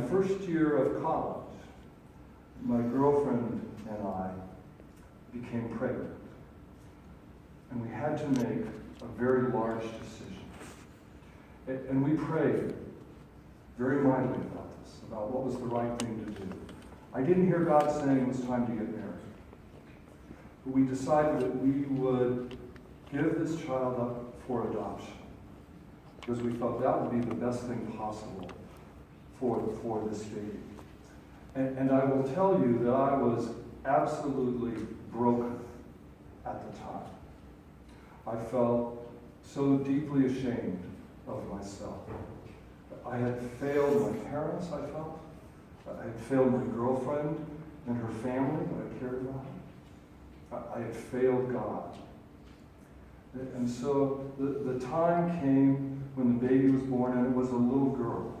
First year of college, my girlfriend and I became pregnant. And we had to make a very large decision. And we prayed very mightily about this, about what was the right thing to do. I didn't hear God saying it was time to get married. But we decided that we would give this child up for adoption, because we felt that would be the best thing possible for this baby. And I will tell you that I was absolutely broken at the time. I felt so deeply ashamed of myself. I had failed my parents, I felt. I had failed my girlfriend and her family that I cared about. I had failed God. And so the time came when the baby was born, and it was a little girl.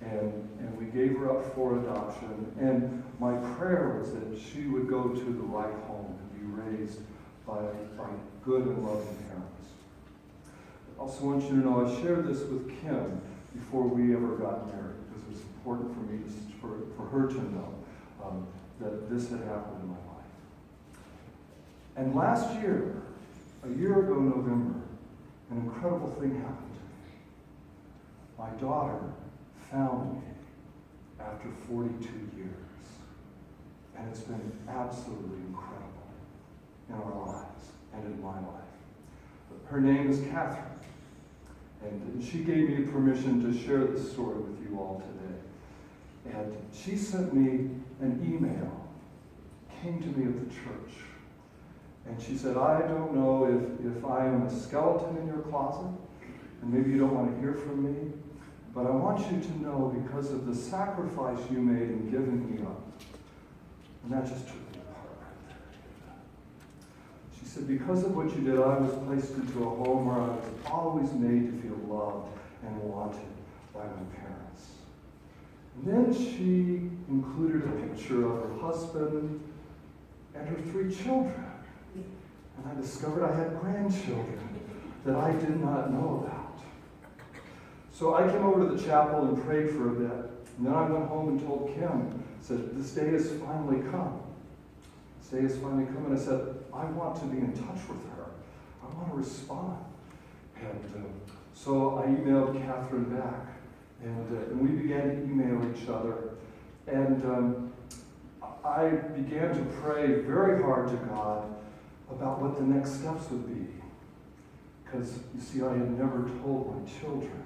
And we gave her up for adoption. And my prayer was that she would go to the right home and be raised by good and loving parents. I also want you to know I shared this with Kim before we ever got married, because it was important for me for her to know that this had happened in my life. And last year, a year ago November, an incredible thing happened to me. My daughter found me after 42 years. And it's been absolutely incredible in our lives and in my life. Her name is Catherine. And she gave me permission to share this story with you all today. And she sent me an email, came to me at the church. And she said, I don't know if I am a skeleton in your closet, and maybe you don't want to hear from me, but I want you to know, because of the sacrifice you made in giving me up. And that just took me apart right there. She said, because of what you did, I was placed into a home where I was always made to feel loved and wanted by my parents. And then she included a picture of her husband and her 3 children. And I discovered I had grandchildren that I did not know about. So I came over to the chapel and prayed for a bit. And then I went home and told Kim, said, this day has finally come. This day has finally come. And I said, I want to be in touch with her. I want to respond. And so I emailed Catherine back. And we began to email each other. And I began to pray very hard to God about what the next steps would be. Because, you see, I had never told my children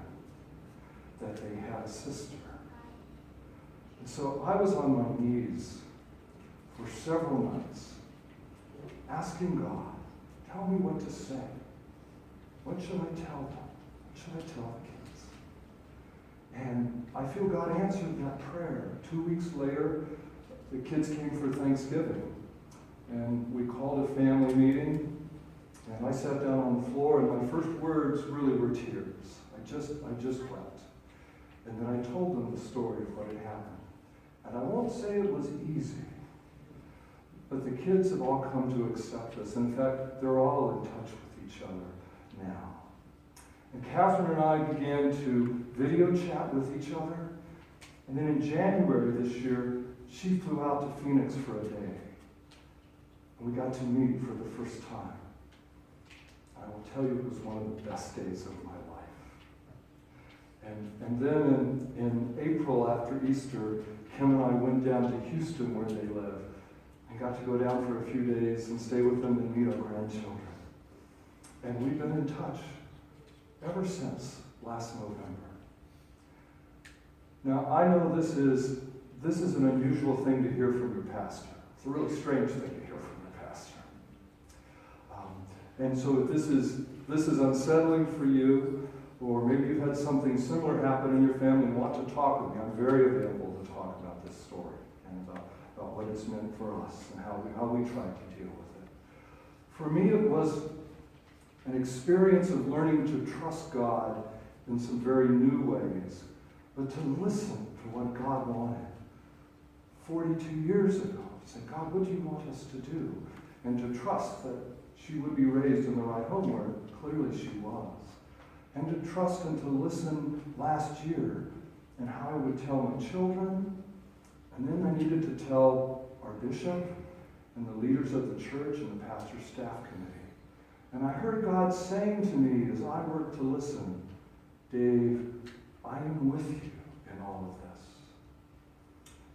that they had a sister. And so I was on my knees for several nights, asking God, tell me what to say. What should I tell them? What should I tell the kids? And I feel God answered that prayer. 2 weeks later, the kids came for Thanksgiving. And we called a family meeting, and I sat down on the floor, and my first words really were tears. I just wept. And then I told them the story of what had happened. And I won't say it was easy, but the kids have all come to accept us. In fact, they're all in touch with each other now. And Catherine and I began to video chat with each other. And then in January this year, she flew out to Phoenix for a day. And we got to meet for the first time. I will tell you, it was one of the best days of my life. And then in April, after Easter, Kim and I went down to Houston, where they live, and got to go down for a few days and stay with them and meet our grandchildren. And we've been in touch ever since last November. Now, I know this is an unusual thing to hear from your pastor. It's a really strange thing to hear from your pastor. And so if this is unsettling for you, or maybe you've had something similar happen in your family and want to talk with me, I'm very available to talk about this story and about what it's meant for us and how we try to deal with it. For me, it was an experience of learning to trust God in some very new ways, but to listen to what God wanted 42 years ago. To say, God, what do you want us to do? And to trust that she would be raised in the right home, where clearly she was. And to trust and to listen last year and how I would tell my children, and then I needed to tell our bishop and the leaders of the church and the pastor's staff committee. And I heard God saying to me as I were to listen, Dave, I am with you in all of this.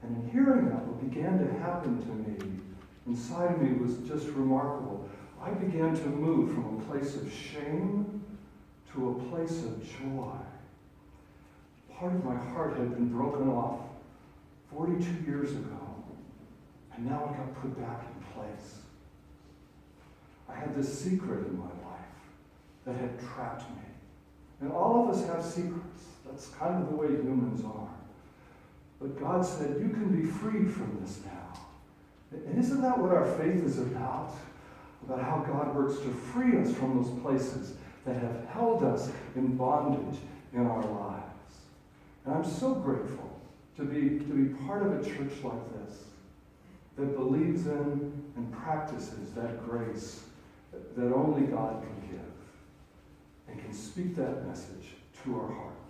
And in hearing that, what began to happen to me inside of me was just remarkable. I began to move from a place of shame to a place of joy. Part of my heart had been broken off 42 years ago, and now it got put back in place. I had this secret in my life that had trapped me. And all of us have secrets. That's kind of the way humans are. But God said, you can be freed from this now. And isn't that what our faith is about? About how God works to free us from those places that have held us in bondage in our lives. And I'm so grateful to be part of a church like this that believes in and practices that grace that only God can give and can speak that message to our hearts.